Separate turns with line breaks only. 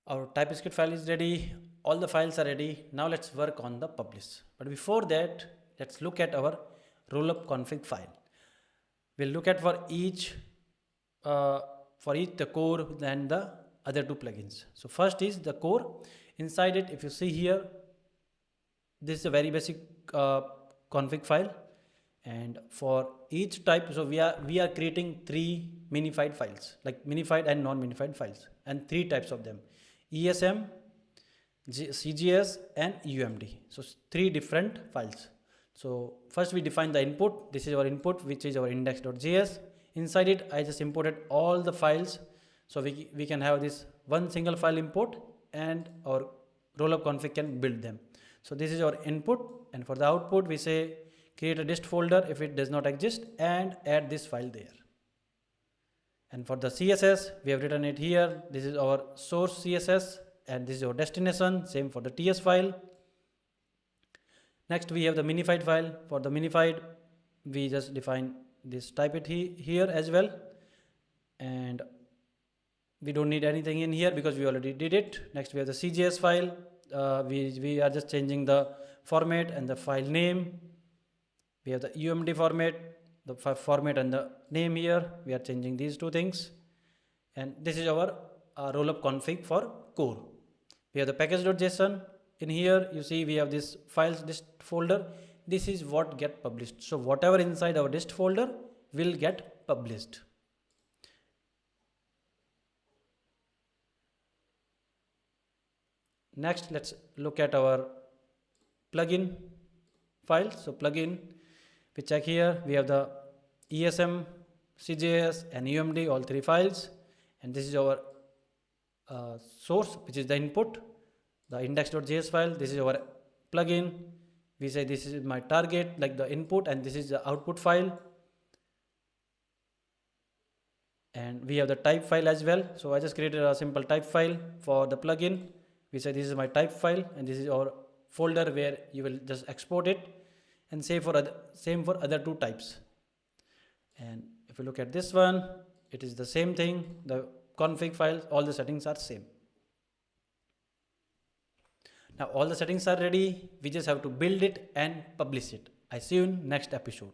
Our TypeScript file is ready. All the files are ready. Now let's work on the publish. But before that, let's look at our rollup config file. We'll look at for each the core and the other two plugins. So first is the core. Inside it, if you see here, this is a very basic config file, and for each type, so we are creating three minified files, like minified and non-minified files, and three types of them: ESM, CJS, and UMD. So three different files. So first we define the input. This is our input, which is our index.js. Inside it, I just imported all the files, so we can have this one single file import, and our rollup config can build them. So this is our input, and for the output we say create a dist folder if it does not exist and add this file there. And for the CSS, we have written it here. This is our source CSS, and this is our destination. Same for the TS file. Next we have the minified file. For the minified, we just define this, type it here as well, and we don't need anything in here because we already did it. Next we have the CJS file. We are just changing the format and the file name. We have the UMD format, the format and the name here. We are changing these two things, and this is our rollup config for core. We have the package.json. In here you see we have this files dist folder. This is what get published. So whatever inside our dist folder will get published. Next, let's look at our plugin file. So plugin, we check here, we have the ESM, CJS, and UMD, all three files. And this is our source, which is the input, the index.js file. This is our plugin. We say this is my target, like the input, and this is the output file. And we have the type file as well. So I just created a simple type file for the plugin. We say this is my type file, and this is our folder where you will just export it, and same for other two types. And if you look at this one, it is the same thing. The config files, all the settings are same. Now all the settings are ready. We just have to build it and publish it. I see you in next episode.